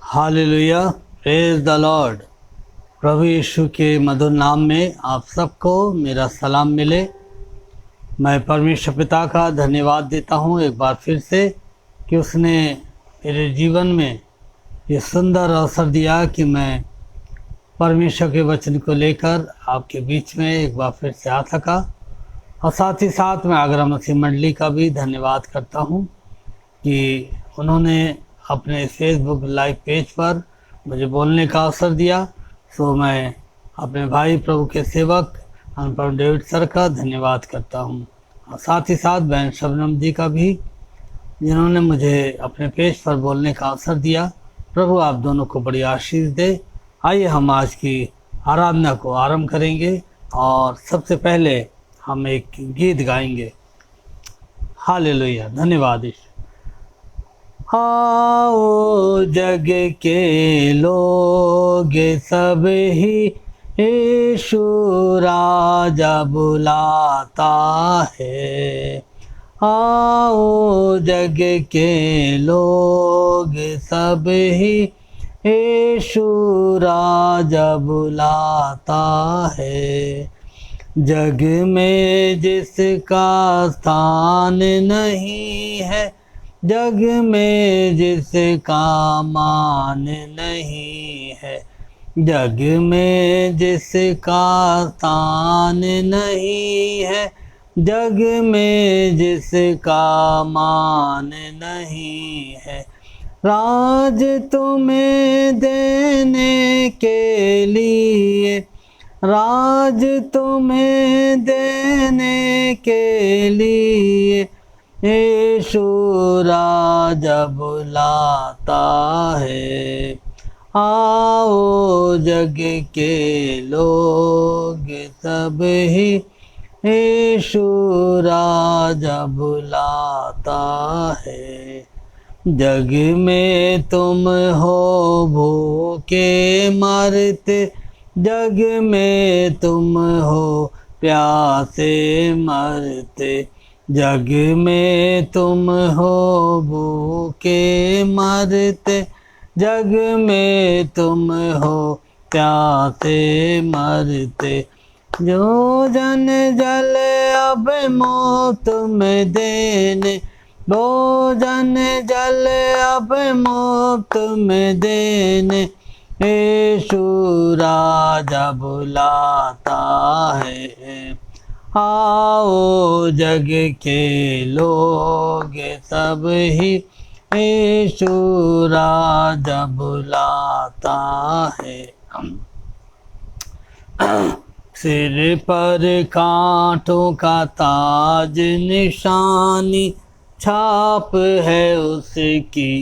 Hallelujah, praise the Lord. प्रभु यीशु के मधुर नाम में आप सबको मेरा सलाम मिले। मैं परमेश्वर पिता का धन्यवाद देता हूँ एक बार फिर से कि उसने मेरे जीवन में ये सुंदर अवसर दिया कि मैं परमेश्वर के वचन को लेकर आपके बीच में एक बार फिर से आ सका। और साथ ही साथ मैं आगरा मसीह मंडली का भी धन्यवाद करता हूँ कि उन्होंने अपने फेसबुक लाइव पेज पर मुझे बोलने का अवसर दिया। सो मैं अपने भाई प्रभु के सेवक अनुपम डेविड सर का धन्यवाद करता हूँ और साथ ही साथ बहन शबनम जी का भी, जिन्होंने मुझे अपने पेज पर बोलने का अवसर दिया। प्रभु आप दोनों को बड़ी आशीष दे। आइए हम आज की आराधना को आरंभ करेंगे और सबसे पहले हम एक गीत गाएंगे। हालेलुया, धन्यवाद यीशु। आओ जग के लोग सब ही यीशु राजा बुलाता है। आओ जग के लोग सब ही यीशु राजा बुलाता है। जग में जिसका स्थान नहीं है, जग में जिसका मान नहीं है, जग में जिसका स्थान नहीं है, जग में जिसका मान नहीं है, राज तुम्हें देने के लिए, राज तुम्हें देने के लिए यीशु राजा बुलाता है। आओ जग के लोग सब ही यीशु राजा बुलाता है। जग में तुम हो भूखे मरते, जग में तुम हो प्यासे मरते, जग में तुम हो भूखे मरते, जग में तुम हो प्यासे मरते, जो जन जल अब मौत में देने, भोजन जल अब मौत में देने यीशु राजा बुलाता है। आओ जग के लोग सब ही यीशु राजा बुलाता है। सिर पर कांटों का ताज निशानी, छाप है उसकी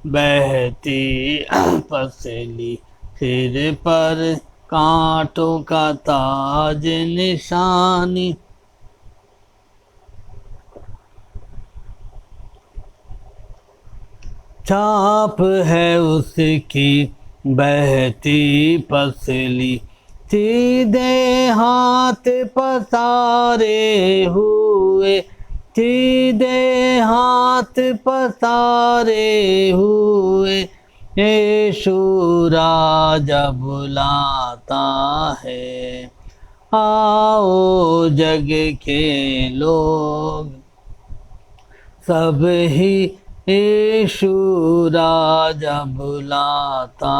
बहती पसली। सिर पर कांटों का ताज निशानी, छाप है उसकी बहती पसली। सीधे हाथ पसारे हुए, सीधे हाथ पसारे हुए यीशु राजा बुलाता है। आओ जग के लोग सब ही यीशु राजा बुलाता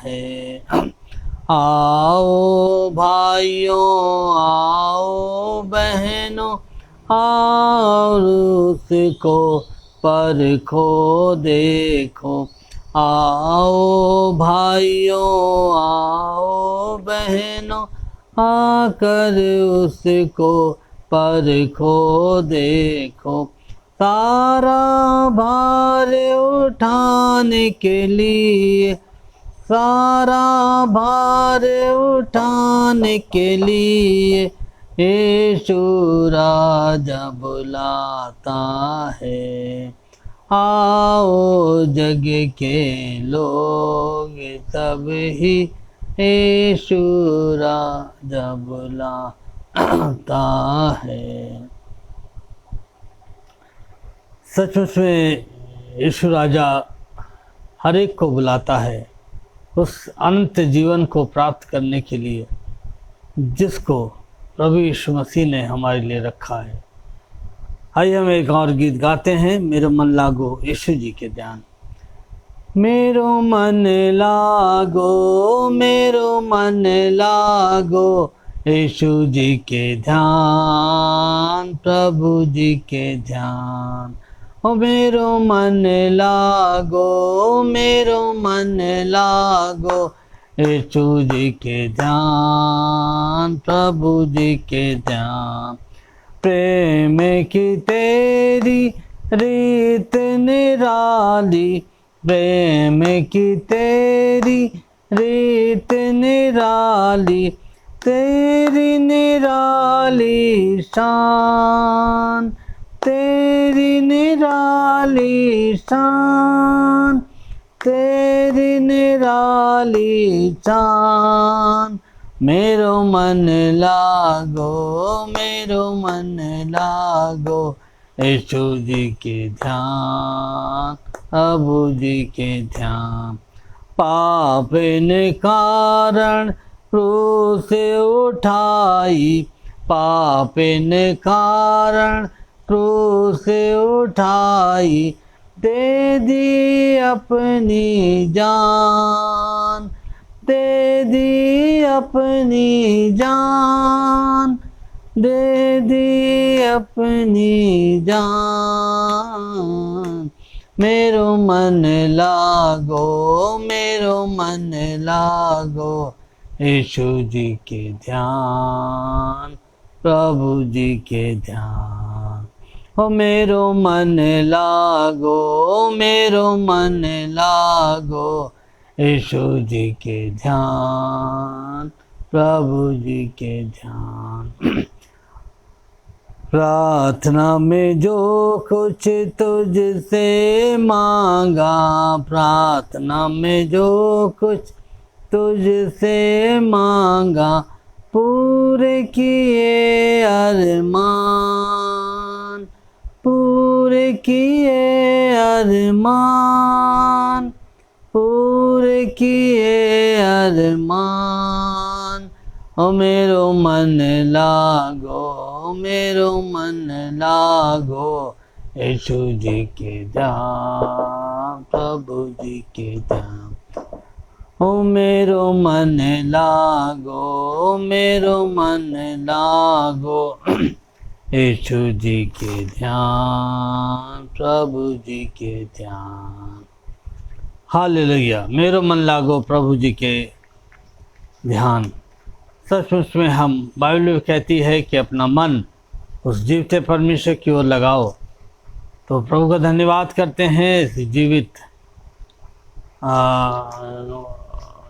है। आओ भाइयों, आओ बहनों, आओ उसको परखो देखो। आओ भाइयों, आओ बहनों, आकर उसको परखो देखो। सारा भार उठाने के लिए, सारा भार उठाने के लिए यीशु राजा बुलाता है। आओ जग के लोग सब ही यीशु राजा बुलाता है। सचमुच में यीशु राजा हर एक को बुलाता है उस अनंत जीवन को प्राप्त करने के लिए जिसको प्रभु यीशु मसीह ने हमारे लिए रखा है। आइए हम एक और गीत गाते हैं, मेरो मन लागो यीशु जी के ध्यान। मेरो मन लागो, मेरो मन लागो यीशु जी के ध्यान, प्रभु जी के ध्यान। ओ मेरो मन लागो, मेरो मन लागो यीशु जी के ध्यान, प्रभु जी के ध्यान। प्रेम की तेरी रीत निराली, प्रेम की तेरी रीत निराली, तेरी निराली शान, तेरी निराली शान, तेरी निराली शान। मेरो मन लागो, मेरो मन लागो यीशु जी के ध्यान, प्रभु जी के ध्यान। पाप ने कारण क्रूस उठाई, पाप ने कारण क्रूस उठाई, दे दी अपनी जान, दे दी अपनी जान, दे दी अपनी जान। मेरो मन लागो, मेरो मन लागो यीशु जी के ध्यान, प्रभु जी के ध्यान। ओ मेरो मन लागो, मेरो मन लागो यीशु जी के ध्यान, प्रभु जी के ध्यान। प्रार्थना में जो कुछ तुझसे मांगा, प्रार्थना में जो कुछ तुझसे मांगा, पूरे किए अरमान, पूरे किए अरमान, पूरे किए अरमान। ओ मेरो मन लागो, मेरो मन लागो यीशु जी के ध्यान, प्रभु जी के ध्यान। ओ मेरो मन लागो, मेरो मन लागो यीशु जी के ध्यान, प्रभु जी के ध्यान। हालेलुया। मेरो मन लागो प्रभु जी के ध्यान। सचमुच में हम बाइबल कहती है कि अपना मन उस जीवते परमेश्वर की ओर लगाओ। तो प्रभु का धन्यवाद करते हैं इस जीवित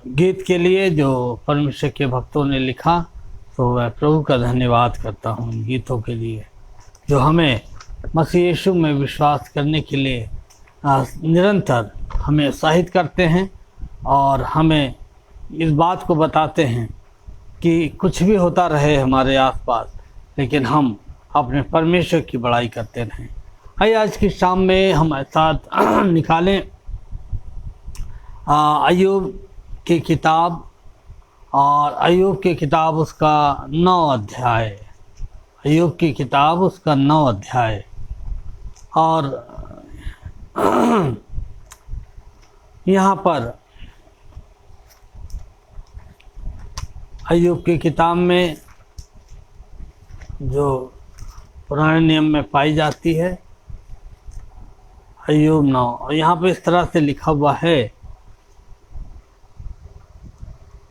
गीत के लिए जो परमेश्वर के भक्तों ने लिखा। तो मैं प्रभु का धन्यवाद करता हूँ इन गीतों के लिए जो हमें मसीह यीशु में विश्वास करने के लिए निरंतर हमें उत्साहित करते हैं और हमें इस बात को बताते हैं कि कुछ भी होता रहे हमारे आसपास, लेकिन हम अपने परमेश्वर की बड़ाई करते रहें। आइए आज की शाम में हम साथ निकालें अय्यूब की किताब, और अय्यूब की किताब उसका 9 अध्याय, अय्यूब की किताब उसका 9 अध्याय। और यहाँ पर अय्यूब की किताब में जो पुराने नियम में पाई जाती है, अय्यूब 9, और यहाँ पे इस तरह से लिखा हुआ है।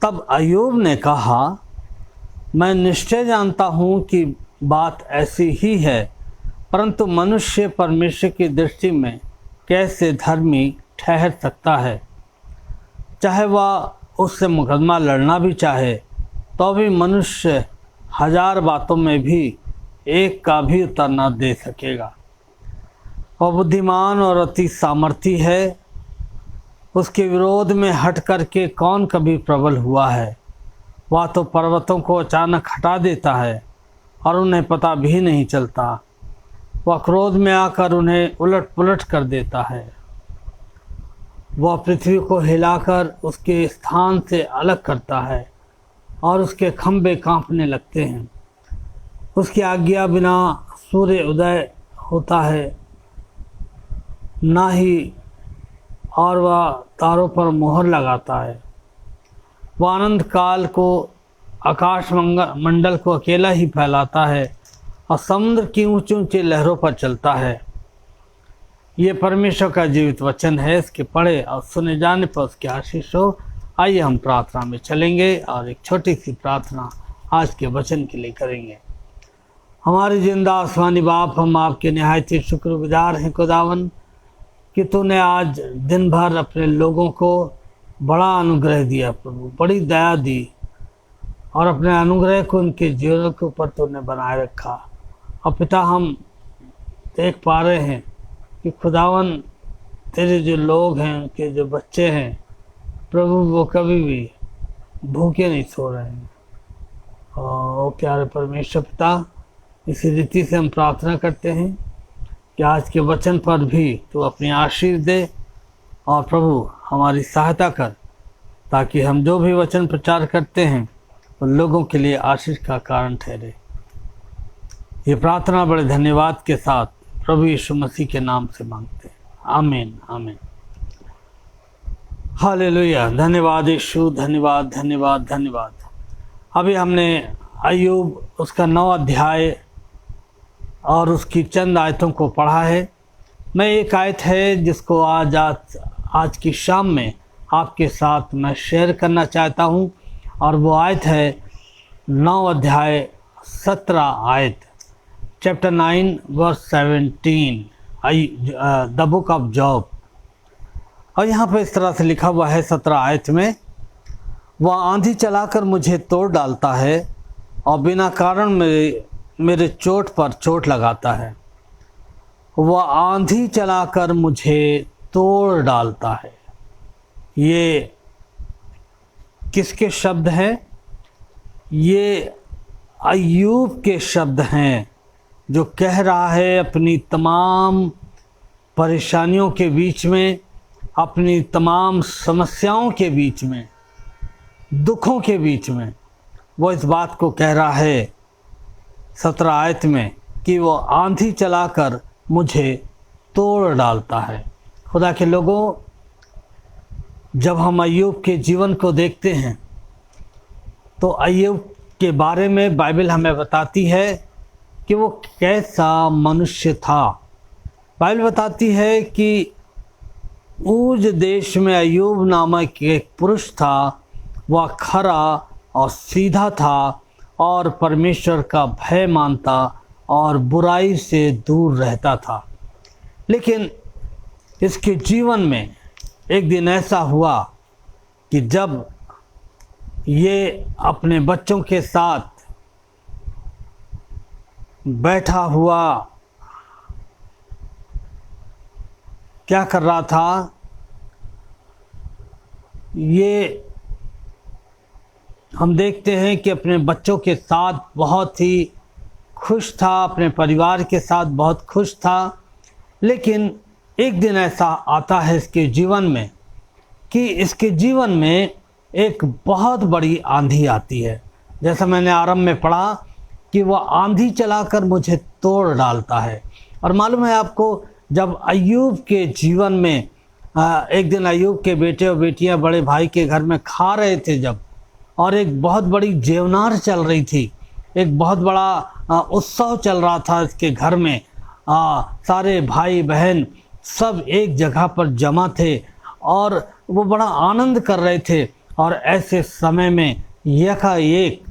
तब अय्यूब ने कहा, मैं निश्चय जानता हूँ कि बात ऐसी ही है, परंतु मनुष्य परमेश्वर की दृष्टि में कैसे धर्मी ठहर सकता है। चाहे वह उससे मुकदमा लड़ना भी चाहे तो भी मनुष्य 1000 बातों में भी एक का भी उत्तर न दे सकेगा। वह बुद्धिमान और अति सामर्थी है, उसके विरोध में हट करके कौन कभी प्रबल हुआ है। वह तो पर्वतों को अचानक हटा देता है और उन्हें पता भी नहीं चलता। वह क्रोध में आकर उन्हें उलट पुलट कर देता है। वह पृथ्वी को हिलाकर उसके स्थान से अलग करता है और उसके खंभे कांपने लगते हैं। उसकी आज्ञा बिना सूर्य उदय होता है ना ही, और वह तारों पर मोहर लगाता है। वह अनंत काल को, आकाश मंडल को अकेला ही फैलाता है और समुद्र की ऊंची ऊंची लहरों पर चलता है। ये परमेश्वर का जीवित वचन है, इसके पढ़े और सुने जाने पर उसकी आशीष हो। आइए हम प्रार्थना में चलेंगे और एक छोटी सी प्रार्थना आज के वचन के लिए करेंगे। हमारे जिंदा आसमानी बाप, हम आपके निहायत ही शुक्रगुजार हैं खुदावन कि तूने आज दिन भर अपने लोगों को बड़ा अनुग्रह दिया प्रभु, बड़ी दया दी और अपने अनुग्रह को उनके जीवन के ऊपर तूने बनाए रखा। और पिता, हम देख पा रहे हैं कि खुदावन तेरे जो लोग हैं, उनके जो बच्चे हैं प्रभु, वो कभी भी भूखे नहीं सो रहे हैं। और प्यारे परमेश्वर पिता, इसी रीति से हम प्रार्थना करते हैं कि आज के वचन पर भी तू अपनी आशीष दे और प्रभु हमारी सहायता कर, ताकि हम जो भी वचन प्रचार करते हैं उन लोगों के लिए आशीष का कारण ठहरे। ये प्रार्थना बड़े धन्यवाद के साथ प्रभु यीशु मसीह के नाम से मांगते हैं, आमीन आमीन। हालेलुया, धन्यवाद यीशु, धन्यवाद धन्यवाद धन्यवाद। अभी हमने अय्यूब उसका 9 अध्याय और उसकी चंद आयतों को पढ़ा है। मैं एक आयत है जिसको आज की शाम में आपके साथ मैं शेयर करना चाहता हूँ, और वो आयत है 9 अध्याय 17 आयत, chapter 9 verse 17, the book of Job. और यहाँ पे इस तरह से लिखा हुआ है 17 आयत में, वह आंधी चलाकर मुझे तोड़ डालता है और बिना कारण मेरे चोट पर चोट लगाता है। वह आंधी चलाकर मुझे तोड़ डालता है। ये किसके शब्द हैं? ये अय्यूब के शब्द हैं, जो कह रहा है अपनी तमाम परेशानियों के बीच में, अपनी तमाम समस्याओं के बीच में, दुखों के बीच में, वो इस बात को कह रहा है 17 आयत में कि वो आंधी चलाकर मुझे तोड़ डालता है। खुदा के लोगों, जब हम अय्यूब के जीवन को देखते हैं तो अय्यूब के बारे में बाइबल हमें बताती है कि वो कैसा मनुष्य था। बाइबल बताती है कि ऊज देश में अय्यूब नामक एक पुरुष था। वह खरा और सीधा था और परमेश्वर का भय मानता और बुराई से दूर रहता था। लेकिन इसके जीवन में एक दिन ऐसा हुआ कि जब ये अपने बच्चों के साथ बैठा हुआ क्या कर रहा था, ये हम देखते हैं कि अपने बच्चों के साथ बहुत ही खुश था, अपने परिवार के साथ बहुत खुश था। लेकिन एक दिन ऐसा आता है इसके जीवन में कि इसके जीवन में एक बहुत बड़ी आंधी आती है। जैसा मैंने आरंभ में पढ़ा कि वह आंधी चलाकर मुझे तोड़ डालता है। और मालूम है आपको, जब अय्यूब के जीवन में एक दिन अय्यूब के बेटे और बेटियां बड़े भाई के घर में खा रहे थे जब, और एक बहुत बड़ी जेवनार चल रही थी, एक बहुत बड़ा उत्सव चल रहा था इसके घर में। सारे भाई बहन सब एक जगह पर जमा थे और वो बड़ा आनंद कर रहे थे। और ऐसे समय में यकाएक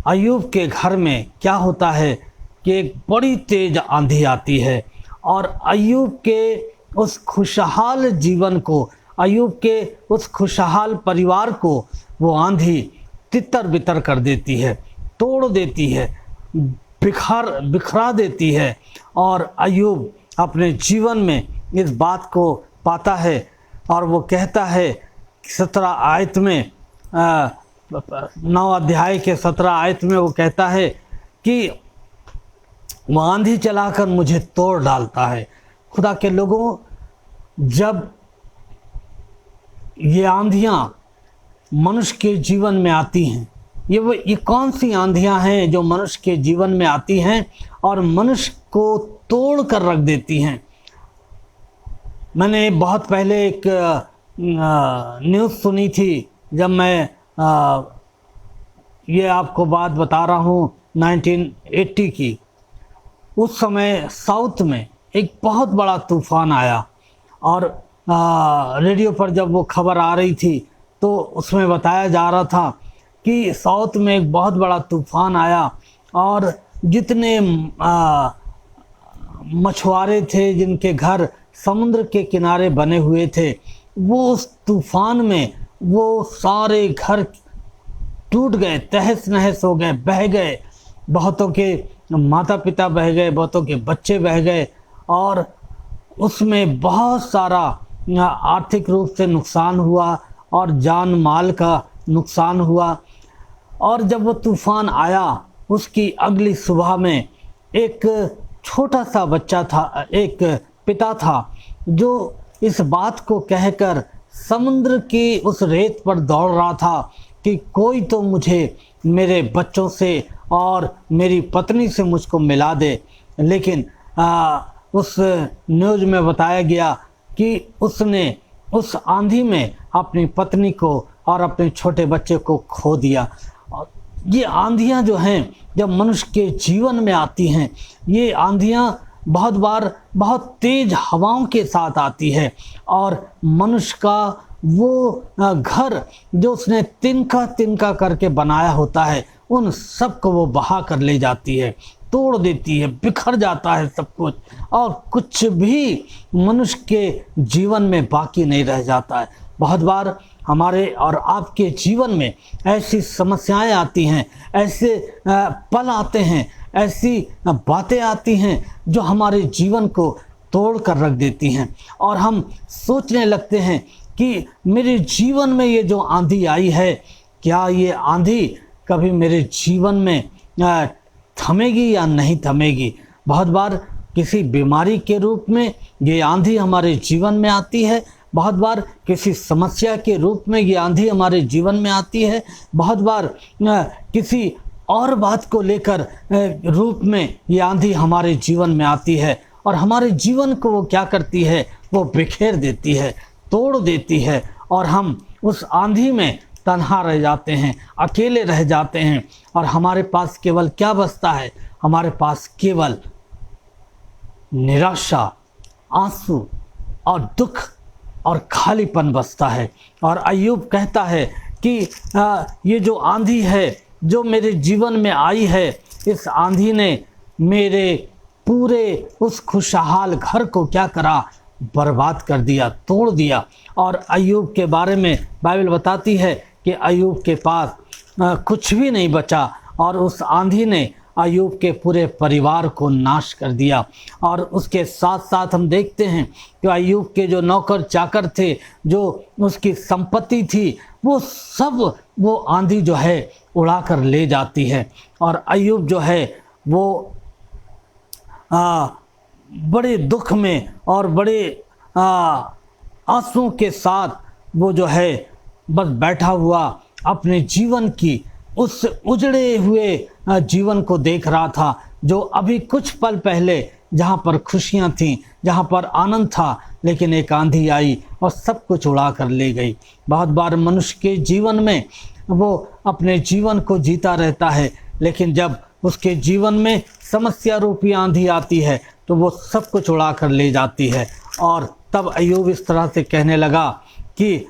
अय्यूब के घर में क्या होता है कि एक बड़ी तेज आंधी आती है और अय्यूब के उस खुशहाल जीवन को, अय्यूब के उस खुशहाल परिवार को वो आंधी तितर बितर कर देती है, तोड़ देती है, बिखरा देती है। और अय्यूब अपने जीवन में इस बात को पाता है और वो कहता है 17 आयत में, 9 अध्याय के 17 आयत में वो कहता है कि वो आंधी चलाकर मुझे तोड़ डालता है। खुदा के लोगों, जब ये आंधियाँ मनुष्य के जीवन में आती हैं। ये कौन सी आंधियाँ हैं जो मनुष्य के जीवन में आती हैं और मनुष्य को तोड़ कर रख देती हैं। मैंने बहुत पहले एक न्यूज़ सुनी थी, जब मैं ये आपको बात बता रहा हूँ 1980 की। उस समय साउथ में एक बहुत बड़ा तूफ़ान आया और रेडियो पर जब वो खबर आ रही थी तो उसमें बताया जा रहा था कि साउथ में एक बहुत बड़ा तूफ़ान आया और जितने मछुआरे थे जिनके घर समुद्र के किनारे बने हुए थे, वो उस तूफ़ान में वो सारे घर टूट गए, तहस नहस हो गए, बह गए। बहुतों के माता पिता बह गए, बहुतों के बच्चे बह गए और उसमें बहुत सारा आर्थिक रूप से नुकसान हुआ और जान माल का नुकसान हुआ। और जब वो तूफ़ान आया, उसकी अगली सुबह में एक छोटा सा बच्चा था, एक पिता था जो इस बात को कहकर समुद्र की उस रेत पर दौड़ रहा था कि कोई तो मुझे मेरे बच्चों से और मेरी पत्नी से मुझको मिला दे। लेकिन उस न्यूज़ में बताया गया कि उसने उस आंधी में अपनी पत्नी को और अपने छोटे बच्चे को खो दिया। ये आंधियाँ जो हैं, जब मनुष्य के जीवन में आती हैं, ये आंधियाँ बहुत बार बहुत तेज़ हवाओं के साथ आती है और मनुष्य का वो घर जो उसने तिनका तिनका करके बनाया होता है, उन सब को वो बहा कर ले जाती है, तोड़ देती है, बिखर जाता है सब कुछ और कुछ भी मनुष्य के जीवन में बाकी नहीं रह जाता है। बहुत बार हमारे और आपके जीवन में ऐसी समस्याएं आती हैं, ऐसे पल आते हैं, ऐसी बातें आती हैं जो हमारे जीवन को तोड़ कर रख देती हैं और हम सोचने लगते हैं कि मेरे जीवन में ये जो आंधी आई है, क्या ये आंधी कभी मेरे जीवन में थमेगी या नहीं थमेगी। बहुत बार किसी बीमारी के रूप में ये आंधी हमारे जीवन में आती है, बहुत बार किसी समस्या के रूप में ये आंधी हमारे जीवन में आती है, बहुत बार किसी और बात को लेकर रूप में ये आंधी हमारे जीवन में आती है और हमारे जीवन को वो क्या करती है, वो बिखेर देती है, तोड़ देती है और हम उस आंधी में तन्हा रह जाते हैं, अकेले रह जाते हैं और हमारे पास केवल क्या बचता है, हमारे पास केवल निराशा, आंसू और दुख और खालीपन बचता है। और अय्यूब कहता है कि ये जो आंधी है जो मेरे जीवन में आई है, इस आंधी ने मेरे पूरे उस खुशहाल घर को क्या करा, बर्बाद कर दिया, तोड़ दिया। और अय्यूब के बारे में बाइबल बताती है कि अय्यूब के पास कुछ भी नहीं बचा और उस आंधी ने अय्यूब के पूरे परिवार को नाश कर दिया। और उसके साथ साथ हम देखते हैं कि अय्यूब के जो नौकर चाकर थे, जो उसकी संपत्ति थी, वो सब वो आंधी जो है उड़ा कर ले जाती है। और अय्यूब जो है वो बड़े दुख में और बड़े आंसुओं के साथ वो जो है बस बैठा हुआ अपने जीवन की उस उजड़े हुए जीवन को देख रहा था, जो अभी कुछ पल पहले जहाँ पर खुशियाँ थीं, जहाँ पर आनंद था, लेकिन एक आंधी आई और सब कुछ उड़ा कर ले गई। बहुत बार मनुष्य के जीवन में वो अपने जीवन को जीता रहता है, लेकिन जब उसके जीवन में समस्या रूपी आंधी आती है तो वो सब कुछ उड़ा कर ले जाती है। और तब अय्यूब इस तरह से कहने लगा कि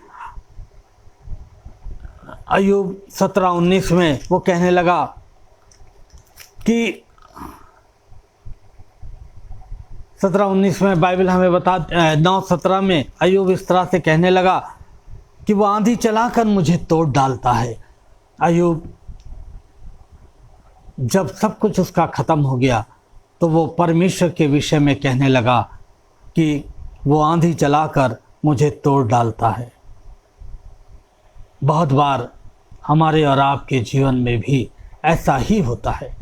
अय्यूब 17:19 में वो कहने लगा कि 17:19 में बाइबल हमें 9:17 में अय्यूब इस तरह से कहने लगा कि वो आंधी चलाकर मुझे तोड़ डालता है। अय्यूब जब सब कुछ उसका ख़त्म हो गया तो वो परमेश्वर के विषय में कहने लगा कि वो आंधी चलाकर मुझे तोड़ डालता है। बहुत बार हमारे और आपके जीवन में भी ऐसा ही होता है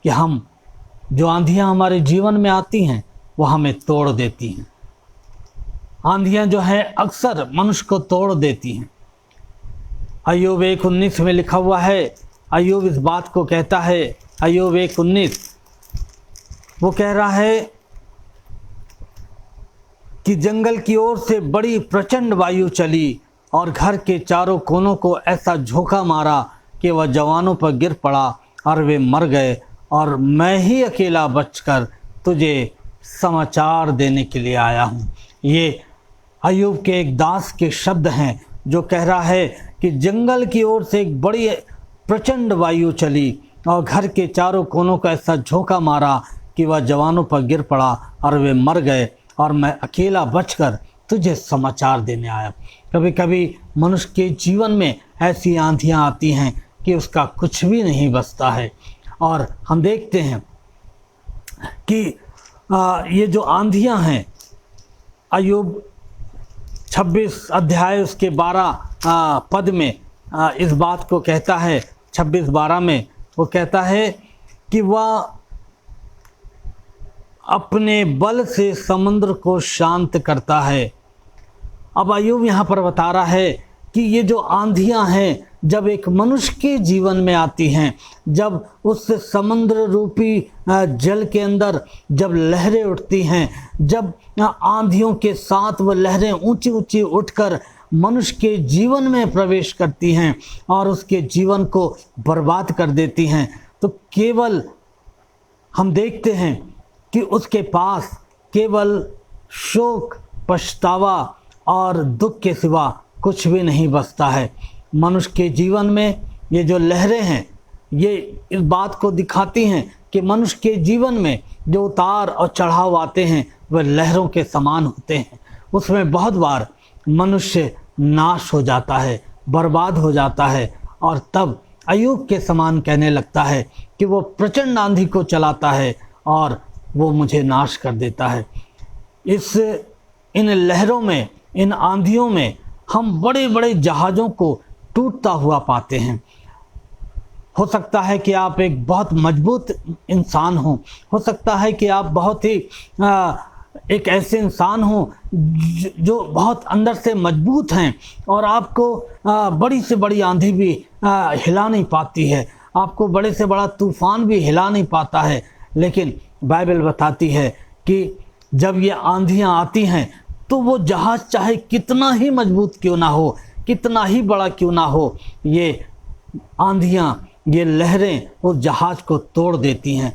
कि हम जो आंधियाँ हमारे जीवन में आती हैं वो हमें तोड़ देती हैं। आंधियां जो हैं अक्सर मनुष्य को तोड़ देती हैं। अय्यूब 1:19 में लिखा हुआ है, अय्यूब इस बात को कहता है, अय्यूब 1:19 वो कह रहा है कि जंगल की ओर से बड़ी प्रचंड वायु चली और घर के चारों कोनों को ऐसा झोंका मारा कि वह जवानों पर गिर पड़ा और वे मर गए, और मैं ही अकेला बचकर तुझे समाचार देने के लिए आया हूँ। ये अय्यूब के एक दास के शब्द हैं जो कह रहा है कि जंगल की ओर से एक बड़ी प्रचंड वायु चली और घर के चारों कोनों को ऐसा झोंका मारा कि वह जवानों पर गिर पड़ा और वे मर गए, और मैं अकेला बचकर तुझे समाचार देने आया। कभी कभी मनुष्य के जीवन में ऐसी आंधियाँ आती हैं कि उसका कुछ भी नहीं बचता है। और हम देखते हैं कि ये जो आंधियाँ हैं, अय्यूब 26 अध्याय उसके 12 पद में इस बात को कहता है। 26:12 में वो कहता है कि वह अपने बल से समुद्र को शांत करता है। अब अय्यूब यहाँ पर बता रहा है कि ये जो आंधियाँ हैं जब एक मनुष्य के जीवन में आती हैं, जब उस समुद्र रूपी जल के अंदर जब लहरें उठती हैं, जब आंधियों के साथ वह लहरें ऊंची ऊंची उठकर मनुष्य के जीवन में प्रवेश करती हैं और उसके जीवन को बर्बाद कर देती हैं, तो केवल हम देखते हैं कि उसके पास केवल शोक, पछतावा और दुख के सिवा कुछ भी नहीं बचता है। मनुष्य के जीवन में ये जो लहरें हैं, ये इस बात को दिखाती हैं कि मनुष्य के जीवन में जो उतार और चढ़ाव आते हैं वह लहरों के समान होते हैं। उसमें बहुत बार मनुष्य नाश हो जाता है, बर्बाद हो जाता है, और तब अय्यूब के समान कहने लगता है कि वो प्रचंड आंधी को चलाता है और वो मुझे नाश कर देता है। इन लहरों में, इन आंधियों में हम बड़े बड़े जहाज़ों को टूटता हुआ पाते हैं। हो सकता है कि आप एक बहुत मजबूत इंसान हो सकता है कि आप बहुत ही एक ऐसे इंसान हो जो बहुत अंदर से मजबूत हैं और आपको बड़ी से बड़ी आंधी भी हिला नहीं पाती है, आपको बड़े से बड़ा तूफान भी हिला नहीं पाता है। लेकिन बाइबल बताती है कि जब ये आंधियाँ आती हैं तो वो जहाज़ चाहे कितना ही मजबूत क्यों ना हो, कितना ही बड़ा क्यों ना हो, ये आंधियाँ, ये लहरें उस जहाज़ को तोड़ देती हैं।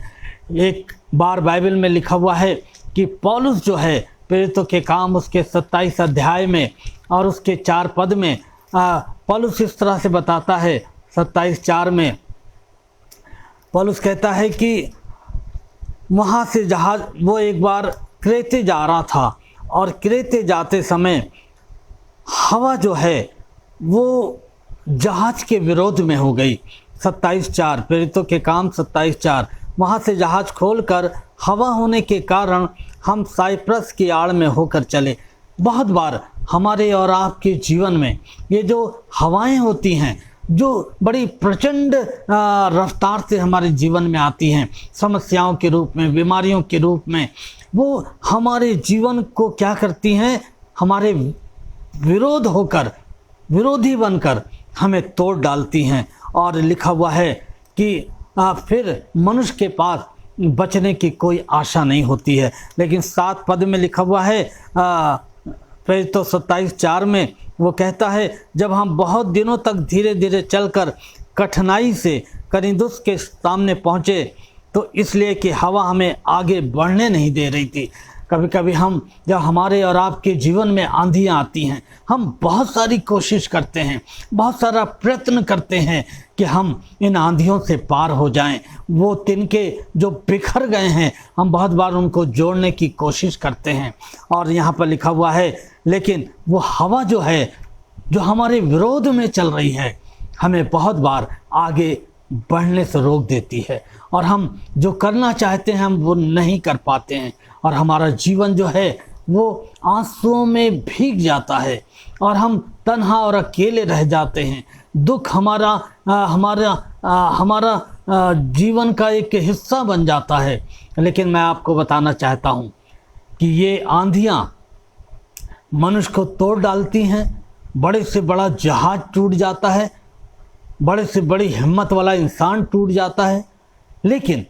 एक बार बाइबल में लिखा हुआ है कि पौलुस जो है प्रेरितों के काम उसके 27 अध्याय में और उसके 4 पद में पौलुस इस तरह से बताता है। 27:4 में पौलुस कहता है कि वहाँ से जहाज़, वो एक बार क्रेते जा रहा था और क्रेते जाते समय हवा जो है वो जहाज़ के विरोध में हो गई। 27:4 प्रेरितों के काम 27:4 वहाँ से जहाज़ खोलकर हवा होने के कारण हम साइप्रस की आड़ में होकर चले। बहुत बार हमारे और आपके जीवन में ये जो हवाएं होती हैं, जो बड़ी प्रचंड रफ्तार से हमारे जीवन में आती हैं, समस्याओं के रूप में, बीमारियों के रूप में, वो हमारे जीवन को क्या करती हैं, हमारे विरोध होकर, विरोधी बनकर हमें तोड़ डालती हैं। और लिखा हुआ है कि फिर मनुष्य के पास बचने की कोई आशा नहीं होती है। लेकिन 7 पद में लिखा हुआ है प्रेरितों 27:4 में वो कहता है, जब हम बहुत दिनों तक धीरे धीरे चलकर कठिनाई से कनिदुस के सामने पहुँचे तो इसलिए कि हवा हमें आगे बढ़ने नहीं दे रही थी। कभी कभी हम, जब हमारे और आपके जीवन में आंधियाँ आती हैं, हम बहुत सारी कोशिश करते हैं, बहुत सारा प्रयत्न करते हैं कि हम इन आंधियों से पार हो जाएं। वो तिनके जो बिखर गए हैं, हम बहुत बार उनको जोड़ने की कोशिश करते हैं। और यहाँ पर लिखा हुआ है, लेकिन वो हवा जो है, जो हमारे विरोध में चल रही है, हमें बहुत बार आगे बढ़ने से रोक देती है और हम जो करना चाहते हैं हम वो नहीं कर पाते हैं, और हमारा जीवन जो है वो आंसुओं में भीग जाता है और हम तन्हा और अकेले रह जाते हैं। दुख हमारा जीवन का एक हिस्सा बन जाता है। लेकिन मैं आपको बताना चाहता हूँ कि ये आंधियाँ मनुष्य को तोड़ डालती हैं, बड़े से बड़ा जहाज टूट जाता है, बड़े से बड़ी हिम्मत वाला इंसान टूट जाता है। लेकिन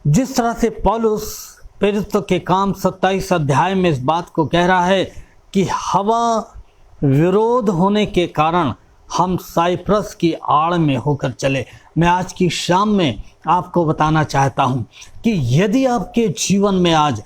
जिस तरह से पौलुस प्रेरितों के काम 27 अध्याय में इस बात को कह रहा है कि हवा विरोध होने के कारण हम साइप्रस की आड़ में होकर चले, मैं आज की शाम में आपको बताना चाहता हूं कि यदि आपके जीवन में आज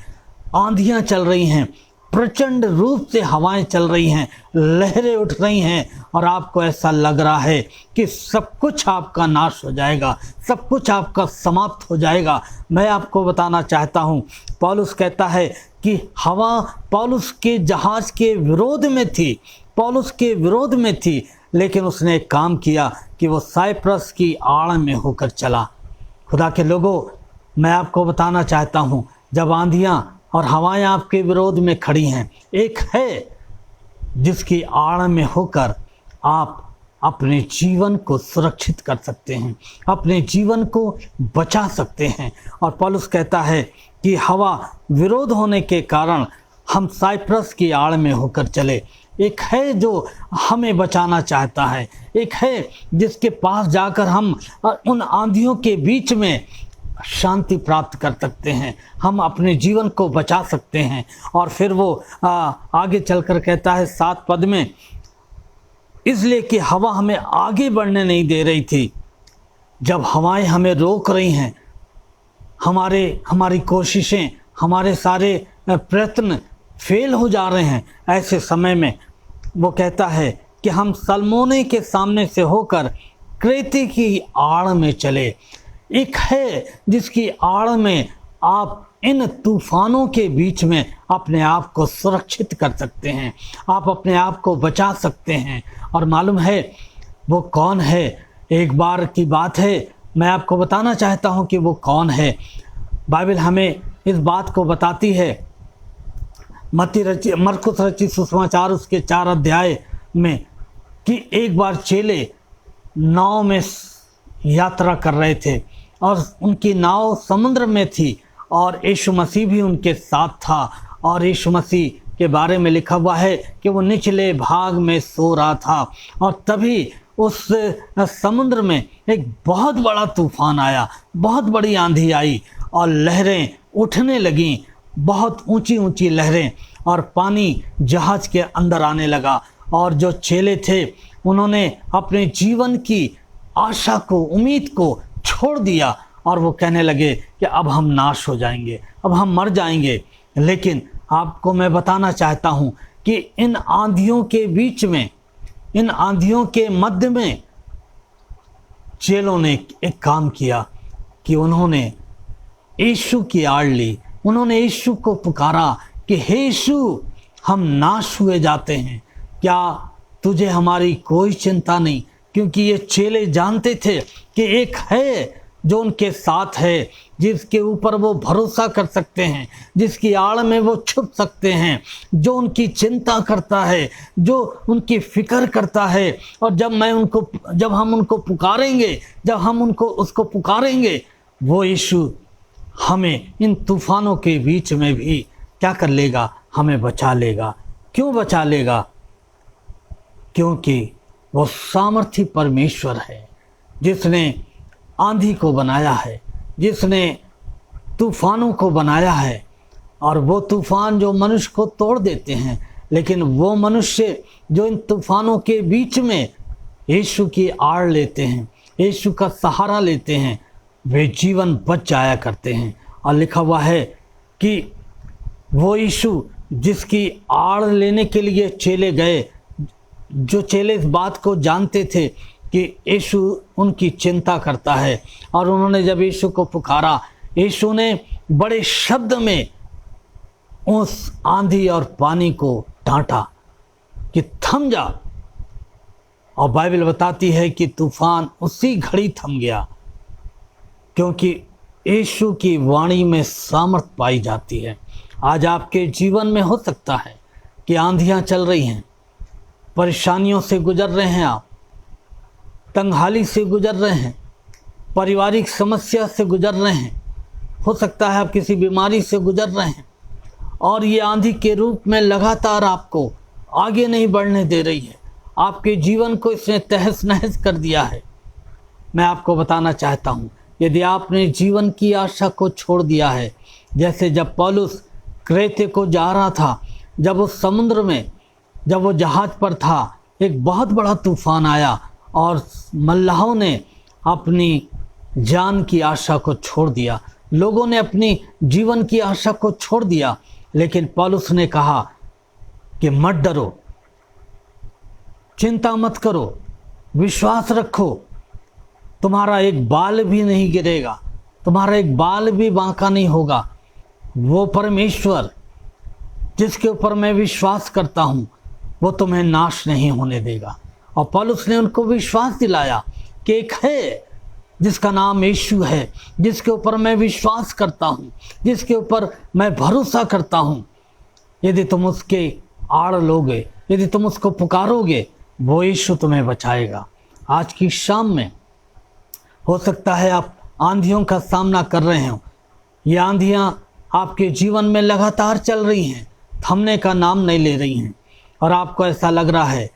आंधियां चल रही हैं, प्रचंड रूप से हवाएं चल रही हैं, लहरें उठ रही हैं और आपको ऐसा लग रहा है कि सब कुछ आपका नाश हो जाएगा, सब कुछ आपका समाप्त हो जाएगा, मैं आपको बताना चाहता हूं, पौलुस कहता है कि हवा पौलुस के जहाज के विरोध में थी, पौलुस के विरोध में थी, लेकिन उसने एक काम किया कि वो साइप्रस की आड़ में होकर चला। खुदा के लोगों, मैं आपको बताना चाहता हूं, जब आंधियां और हवाएं आपके विरोध में खड़ी हैं, एक है जिसकी आड़ में होकर आप अपने जीवन को सुरक्षित कर सकते हैं, अपने जीवन को बचा सकते हैं। और पौलुस कहता है कि हवा विरोध होने के कारण हम साइप्रस की आड़ में होकर चले। एक है जो हमें बचाना चाहता है, एक है जिसके पास जाकर हम उन आंधियों के बीच में शांति प्राप्त कर सकते हैं, हम अपने जीवन को बचा सकते हैं। और फिर वो आगे चलकर कहता है 7 पद में, इसलिए कि हवा हमें आगे बढ़ने नहीं दे रही थी। जब हवाएं हमें रोक रही हैं, हमारी कोशिशें, हमारे सारे प्रयत्न फेल हो जा रहे हैं, ऐसे समय में वो कहता है कि हम सलमोने के सामने से होकर क्रेते की आड़ में चले। एक है जिसकी आड़ में आप इन तूफानों के बीच में अपने आप को सुरक्षित कर सकते हैं, आप अपने आप को बचा सकते हैं। और मालूम है वो कौन है? एक बार की बात है, मैं आपको बताना चाहता हूं कि वो कौन है। बाइबल हमें इस बात को बताती है, मरकुस रचित सुसमाचार उसके 4 अध्याय में, कि एक बार चेले नाव में यात्रा कर रहे थे और उनकी नाव समुद्र में थी और यीशु मसीह भी उनके साथ था। और यीशु मसीह के बारे में लिखा हुआ है कि वो निचले भाग में सो रहा था और तभी उस समुद्र में एक बहुत बड़ा तूफान आया, बहुत बड़ी आंधी आई और लहरें उठने लगीं, बहुत ऊंची ऊंची लहरें, और पानी जहाज के अंदर आने लगा। और जो चेले थे उन्होंने अपने जीवन की आशा को, उम्मीद को छोड़ दिया और वो कहने लगे कि अब हम नाश हो जाएंगे, अब हम मर जाएंगे। लेकिन आपको मैं बताना चाहता हूँ कि इन आंधियों के बीच में, इन आंधियों के मध्य में चेलों ने एक काम किया कि उन्होंने यीशु की आड़ ली, उन्होंने यीशु को पुकारा कि हे यीशु, हम नाश हुए जाते हैं, क्या तुझे हमारी कोई चिंता नहीं? क्योंकि ये चेले जानते थे कि एक है जो उनके साथ है, जिसके ऊपर वो भरोसा कर सकते हैं, जिसकी आड़ में वो छुप सकते हैं, जो उनकी चिंता करता है, जो उनकी फिक्र करता है। और जब हम उनको पुकारेंगे, जब हम उसको पुकारेंगे, वो यीशु हमें इन तूफानों के बीच में भी क्या कर लेगा? हमें बचा लेगा। क्यों बचा लेगा? क्योंकि वो सामर्थी परमेश्वर है, जिसने आंधी को बनाया है, जिसने तूफानों को बनाया है। और वो तूफान जो मनुष्य को तोड़ देते हैं, लेकिन वो मनुष्य जो इन तूफानों के बीच में यीशु की आड़ लेते हैं, यीशु का सहारा लेते हैं, वे जीवन बच जाया करते हैं। और लिखा हुआ है कि वो यीशु जिसकी आड़ लेने के लिए चेले गए, जो चेले इस बात को जानते थे कि यीशु उनकी चिंता करता है, और उन्होंने जब यीशु को पुकारा, यीशु ने बड़े शब्द में उस आंधी और पानी को डांटा कि थम जा। और बाइबल बताती है कि तूफान उसी घड़ी थम गया, क्योंकि यीशु की वाणी में सामर्थ पाई जाती है। आज आपके जीवन में हो सकता है कि आंधियां चल रही हैं, परेशानियों से गुजर रहे हैं, आप तंगहाली से गुजर रहे हैं, पारिवारिक समस्या से गुजर रहे हैं, हो सकता है आप किसी बीमारी से गुजर रहे हैं, और ये आंधी के रूप में लगातार आपको आगे नहीं बढ़ने दे रही है। आपके जीवन को इसने तहस नहस कर दिया है। मैं आपको बताना चाहता हूँ, यदि आपने जीवन की आशा को छोड़ दिया है, जैसे जब पौलुस क्रेते को जा रहा था, जब उस समुद्र में जब वो जहाज पर था, एक बहुत बड़ा तूफान आया और मल्लाहों ने अपनी जान की आशा को छोड़ दिया, लोगों ने अपनी जीवन की आशा को छोड़ दिया। लेकिन पौलुस ने कहा कि मत डरो, चिंता मत करो, विश्वास रखो, तुम्हारा एक बाल भी नहीं गिरेगा, तुम्हारा एक बाल भी बांका नहीं होगा। वो परमेश्वर जिसके ऊपर मैं विश्वास करता हूँ, वो तुम्हें नाश नहीं होने देगा। और पौलुस ने उनको विश्वास दिलाया कि एक है जिसका नाम यीशु है, जिसके ऊपर मैं विश्वास करता हूँ, जिसके ऊपर मैं भरोसा करता हूँ। यदि तुम उसके आड़ लोगे, यदि तुम उसको पुकारोगे, वो यीशु तुम्हें बचाएगा। आज की शाम में हो सकता है आप आंधियों का सामना कर रहे हो। ये आंधियाँ आपके जीवन में लगातार चल रही हैं, थमने का नाम नहीं ले रही हैं, और आपको ऐसा लग रहा है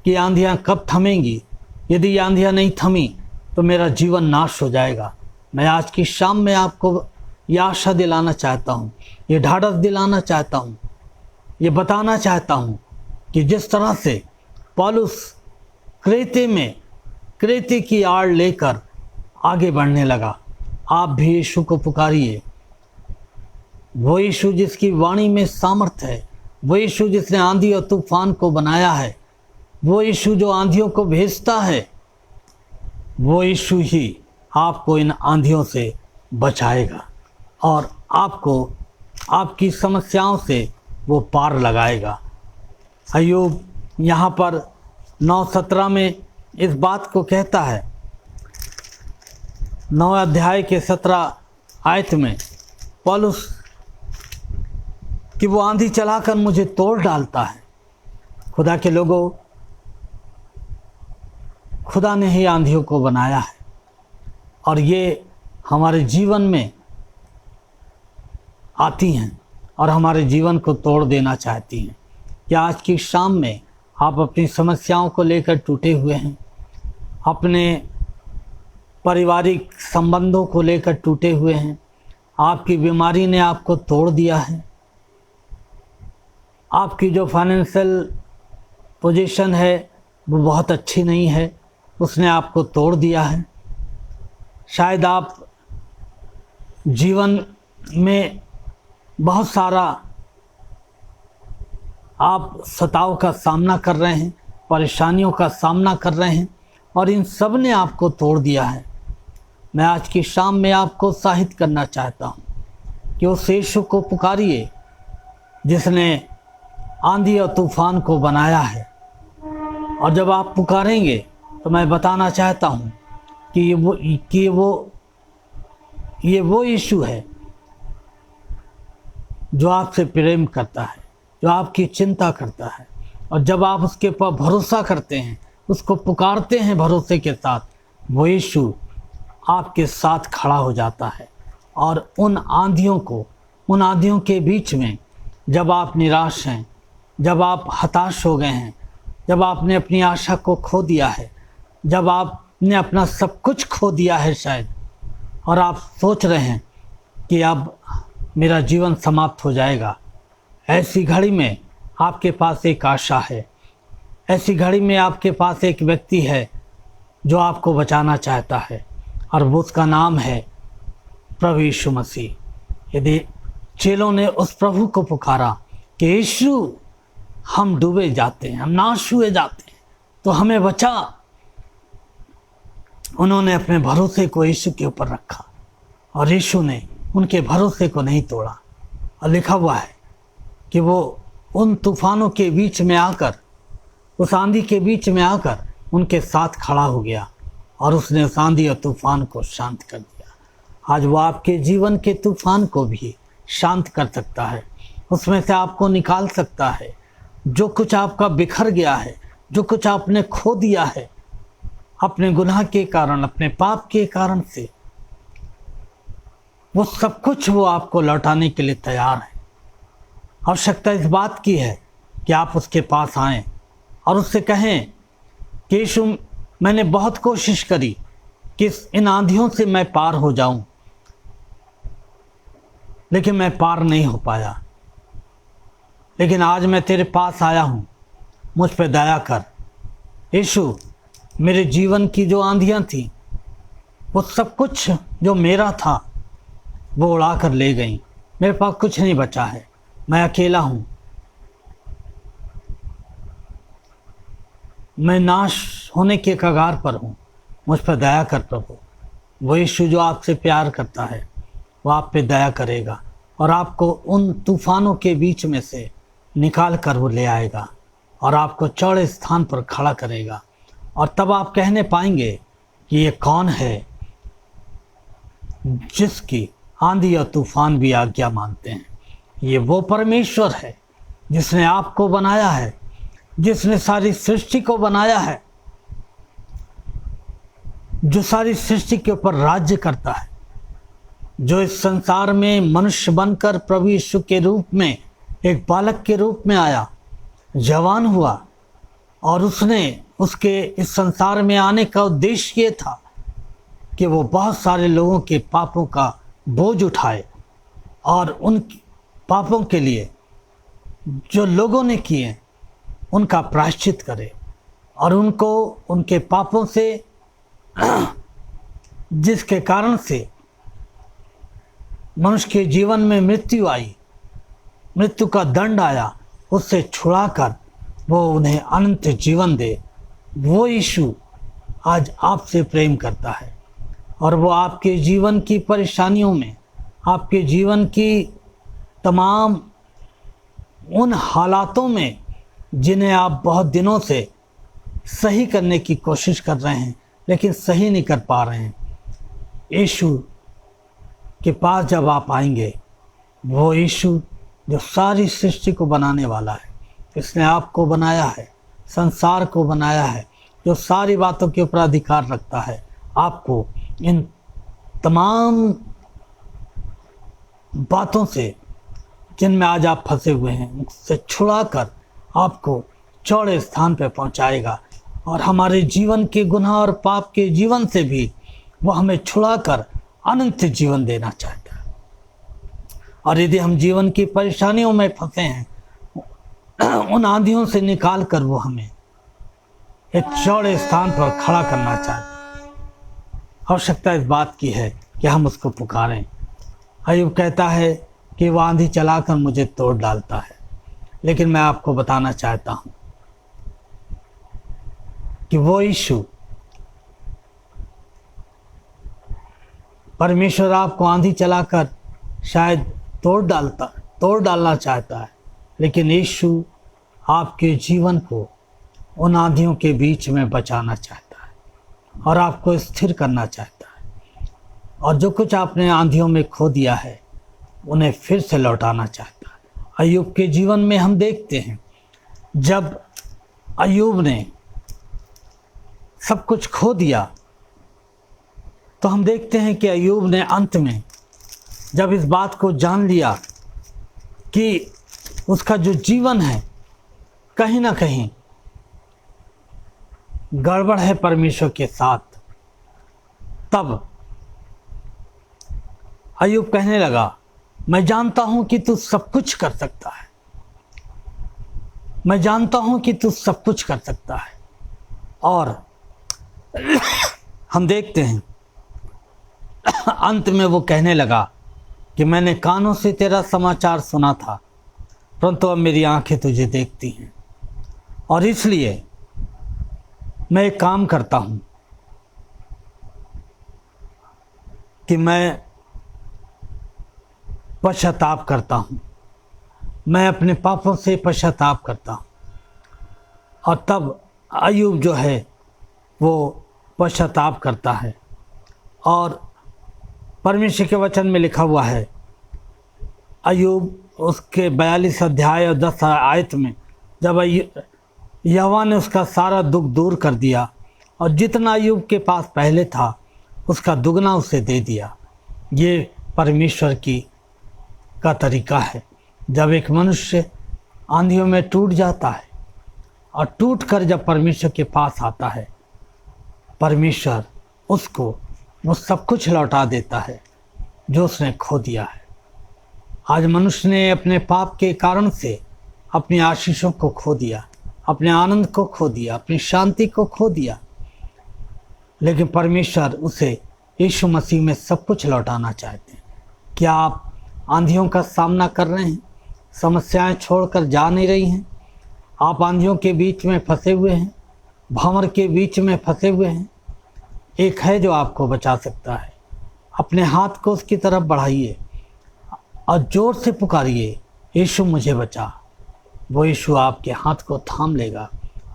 कि आंधियाँ कब थमेंगी। यदि ये आंधियाँ नहीं थमी तो मेरा जीवन नाश हो जाएगा। मैं आज की शाम में आपको ये आशा दिलाना चाहता हूँ, ये ढाढ़स दिलाना चाहता हूँ, ये बताना चाहता हूँ कि जिस तरह से पौलुस क्रेते की आड़ लेकर आगे बढ़ने लगा, आप भी यीशु को पुकारिए। वो यीशु जिसकी वाणी में सामर्थ्य है, वो यीशु जिसने आंधी और तूफान को बनाया है, वो यीशु जो आंधियों को भेजता है, वो यीशु ही आपको इन आंधियों से बचाएगा और आपको आपकी समस्याओं से वो पार लगाएगा। अय्यूब यहाँ पर 9:17 में इस बात को कहता है, 9 अध्याय के 17 आयत में पौलुस कि वो आंधी चलाकर मुझे तोड़ डालता है। खुदा के लोगों, खुदा ने ही आंधियों को बनाया है और ये हमारे जीवन में आती हैं और हमारे जीवन को तोड़ देना चाहती हैं। क्या आज की शाम में आप अपनी समस्याओं को लेकर टूटे हुए हैं, अपने पारिवारिक संबंधों को लेकर टूटे हुए हैं, आपकी बीमारी ने आपको तोड़ दिया है, आपकी जो फाइनेंशियल पोजीशन है वो बहुत अच्छी नहीं है, उसने आपको तोड़ दिया है। शायद आप जीवन में बहुत सारा आप सताव का सामना कर रहे हैं, परेशानियों का सामना कर रहे हैं और इन सब ने आपको तोड़ दिया है। मैं आज की शाम में आपको उत्साहित करना चाहता हूँ कि उस यीशु को पुकारिए जिसने आंधी और तूफान को बनाया है। और जब आप पुकारेंगे तो मैं बताना चाहता हूँ कि ये वो यीशु है जो आपसे प्रेम करता है, जो आपकी चिंता करता है। और जब आप उसके ऊपर भरोसा करते हैं, उसको पुकारते हैं भरोसे के साथ, वो यीशु आपके साथ खड़ा हो जाता है। और उन आंधियों के बीच में जब आप निराश हैं, जब आप हताश हो गए हैं, जब आपने अपनी आशा को खो दिया है, जब आपने अपना सब कुछ खो दिया है शायद, और आप सोच रहे हैं कि अब मेरा जीवन समाप्त हो जाएगा, ऐसी घड़ी में आपके पास एक आशा है। ऐसी घड़ी में आपके पास एक व्यक्ति है जो आपको बचाना चाहता है और वो उसका नाम है प्रभु यीशु मसीह। यदि चेलों ने उस प्रभु को पुकारा कि यीशु हम डूबे जाते हैं, हम नाश हुए जाते हैं, तो हमें बचा, उन्होंने अपने भरोसे को यीशु के ऊपर रखा और यीशु ने उनके भरोसे को नहीं तोड़ा। और लिखा हुआ है कि वो उन तूफानों के बीच में आकर, उस आंधी के बीच में आकर उनके साथ खड़ा हो गया और उसने उस आंधी और तूफान को शांत कर दिया। आज वो आपके जीवन के तूफान को भी शांत कर सकता है, उसमें से आपको निकाल सकता है। जो कुछ आपका बिखर गया है, जो कुछ आपने खो दिया है अपने गुनाह के कारण, अपने पाप के कारण से, वो सब कुछ वो आपको लौटाने के लिए तैयार है। आवश्यकता इस बात की है कि आप उसके पास आएं और उससे कहें कि यीशु, मैंने बहुत कोशिश करी कि इन आंधियों से मैं पार हो जाऊं, लेकिन मैं पार नहीं हो पाया। लेकिन आज मैं तेरे पास आया हूँ, मुझ पर दया कर। यीशु, मेरे जीवन की जो आंधियाँ थी, वो सब कुछ जो मेरा था वो उड़ा कर ले गई। मेरे पास कुछ नहीं बचा है, मैं अकेला हूँ, मैं नाश होने के कगार पर हूँ, मुझ पर दया कर प्रभु। वो यीशु जो आपसे प्यार करता है वो आप पे दया करेगा और आपको उन तूफानों के बीच में से निकाल कर वो ले आएगा और आपको चौड़े स्थान पर खड़ा करेगा। और तब आप कहने पाएंगे कि ये कौन है जिसकी आंधी और तूफान भी आज्ञा मानते हैं। ये वो परमेश्वर है जिसने आपको बनाया है, जिसने सारी सृष्टि को बनाया है, जो सारी सृष्टि के ऊपर राज्य करता है, जो इस संसार में मनुष्य बनकर प्रभु यीशु के रूप में एक बालक के रूप में आया, जवान हुआ और उसने उसके इस संसार में आने का उद्देश्य ये था कि वो बहुत सारे लोगों के पापों का बोझ उठाए और उन पापों के लिए जो लोगों ने किए उनका प्रायश्चित करे और उनको उनके पापों से जिसके कारण से मनुष्य के जीवन में मृत्यु आई, मृत्यु का दंड आया, उससे छुड़ाकर वो उन्हें अनंत जीवन दे। वो यीशु आज आपसे प्रेम करता है और वो आपके जीवन की परेशानियों में, आपके जीवन की तमाम उन हालातों में जिन्हें आप बहुत दिनों से सही करने की कोशिश कर रहे हैं लेकिन सही नहीं कर पा रहे हैं, यीशु के पास जब आप आएंगे, वो यीशु जो सारी सृष्टि को बनाने वाला है, इसने आपको बनाया है, संसार को बनाया है, जो सारी बातों के ऊपर अधिकार रखता है, आपको इन तमाम बातों से जिनमें आज आप फंसे हुए हैं उससे छुड़ाकर आपको चौड़े स्थान पर पहुंचाएगा और हमारे जीवन के गुनाह और पाप के जीवन से भी वो हमें छुड़ाकर अनंत जीवन देना चाहता है। और यदि हम जीवन की परेशानियों में फंसे हैं, उन आंधियों से निकाल कर वो हमें एक चौड़े स्थान पर खड़ा करना चाहता है। आवश्यकता इस बात की है कि हम उसको पुकारें। अय्यूब कहता है कि वह आंधी चलाकर मुझे तोड़ डालता है, लेकिन मैं आपको बताना चाहता हूँ कि वो यीशु परमेश्वर आपको आंधी चलाकर शायद तोड़ डालना चाहता है, लेकिन यीशु आपके जीवन को उन आंधियों के बीच में बचाना चाहता है और आपको स्थिर करना चाहता है और जो कुछ आपने आंधियों में खो दिया है उन्हें फिर से लौटाना चाहता है। अय्यूब के जीवन में हम देखते हैं, जब अय्यूब ने सब कुछ खो दिया तो हम देखते हैं कि अय्यूब ने अंत में जब इस बात को जान लिया कि उसका जो जीवन है कहीं ना कहीं गड़बड़ है परमेश्वर के साथ, तब अय्यूब कहने लगा, मैं जानता हूं कि तू सब कुछ कर सकता है, मैं जानता हूं कि तू सब कुछ कर सकता है। और हम देखते हैं अंत में वो कहने लगा कि मैंने कानों से तेरा समाचार सुना था, परंतु अब मेरी आंखें तुझे देखती हैं और इसलिए मैं एक काम करता हूं कि मैं पश्चाताप करता हूं, मैं अपने पापों से पश्चाताप करता हूं। और तब अय्यूब जो है वो पश्चाताप करता है और परमेश्वर के वचन में लिखा हुआ है, अय्यूब उसके 42 अध्याय और 10 आयत में, जब यहोवा ने उसका सारा दुख दूर कर दिया और जितना अय्यूब के पास पहले था उसका दुगना उसे दे दिया। ये परमेश्वर का तरीका है। जब एक मनुष्य आंधियों में टूट जाता है और टूट कर जब परमेश्वर के पास आता है, परमेश्वर उसको वो सब कुछ लौटा देता है जो उसने खो दिया है। आज मनुष्य ने अपने पाप के कारण से अपनी आशीषों को खो दिया, अपने आनंद को खो दिया, अपनी शांति को खो दिया, लेकिन परमेश्वर उसे यीशु मसीह में सब कुछ लौटाना चाहते हैं। क्या आप आंधियों का सामना कर रहे हैं? समस्याएं छोड़कर जा नहीं रही हैं? आप आंधियों के बीच में फंसे हुए हैं, भंवर के बीच में फंसे हुए हैं? एक है जो आपको बचा सकता है। अपने हाथ को उसकी तरफ बढ़ाइए और जोर से पुकारिए, यीशु मुझे बचा। वो यीशु आपके हाथ को थाम लेगा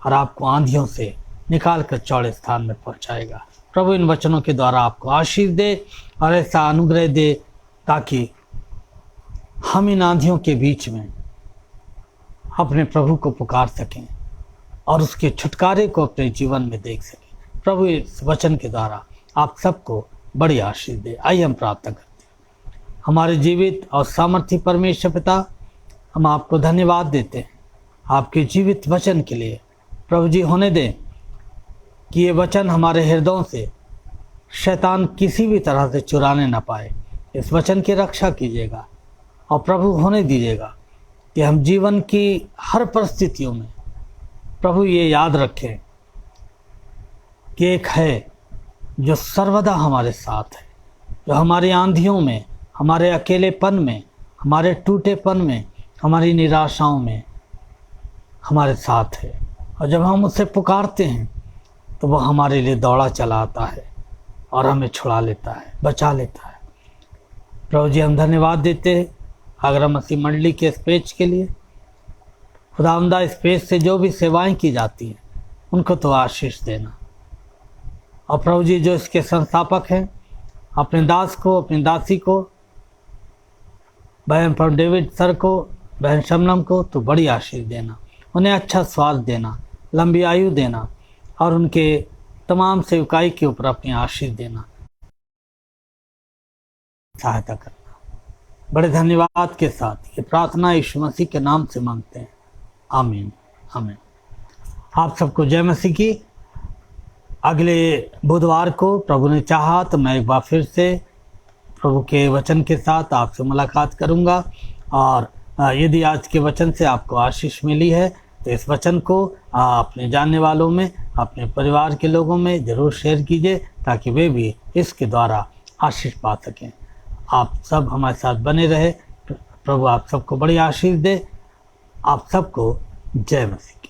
और आपको आंधियों से निकाल कर चौड़े स्थान में पहुंचाएगा। प्रभु इन वचनों के द्वारा आपको आशीष दे और ऐसा अनुग्रह दे ताकि हम इन आंधियों के बीच में अपने प्रभु को पुकार सकें और उसके छुटकारे को अपने जीवन में देख सकें। प्रभु इस वचन के द्वारा आप सबको बड़ी आशीष दे। आइए हम प्रार्थना करते हैं। हमारे जीवित और सामर्थी परमेश्वर पिता, हम आपको धन्यवाद देते हैं आपके जीवित वचन के लिए। प्रभु जी, होने दें कि ये वचन हमारे हृदयों से शैतान किसी भी तरह से चुराने ना पाए। इस वचन की रक्षा कीजिएगा और प्रभु होने दीजिएगा कि हम जीवन की हर परिस्थितियों में प्रभु ये याद रखें कि एक है जो सर्वदा हमारे साथ है, जो हमारी आंधियों में, हमारे अकेलेपन में, हमारे टूटेपन में, हमारी निराशाओं में हमारे साथ है। और जब हम उससे पुकारते हैं तो वह हमारे लिए दौड़ा चला आता है और हमें छुड़ा लेता है, बचा लेता है। प्रभु जी, हम धन्यवाद देते हैं आगरा मसीह मंडली के इस पेज के लिए। खुदावंदा, इस पेज से जो भी सेवाएं की जाती हैं उनको तो आशीष देना। और प्रभु जी, जो इसके संस्थापक हैं, अपने दास को, अपनी दासी को, बहन पर डेविड सर को, बहन शबनम को तो बड़ी आशीष देना। उन्हें अच्छा स्वास्थ्य देना, लंबी आयु देना और उनके तमाम सेवकाई के ऊपर अपनी आशीष देना, सहायता करना। बड़े धन्यवाद के साथ ये प्रार्थना यीशु मसीह के नाम से मांगते हैं। आमीन, आमीन। आप सबको जय मसीह की। अगले बुधवार को प्रभु ने चाहा तो मैं एक बार फिर से प्रभु के वचन के साथ आपसे मुलाकात करूंगा। और यदि आज के वचन से आपको आशीष मिली है तो इस वचन को अपने जानने वालों में, अपने परिवार के लोगों में ज़रूर शेयर कीजिए ताकि वे भी इसके द्वारा आशीष पा सकें। आप सब हमारे साथ बने रहे। प्रभु आप सबको बड़ी आशीष दे। आप सबको जय मसीह की।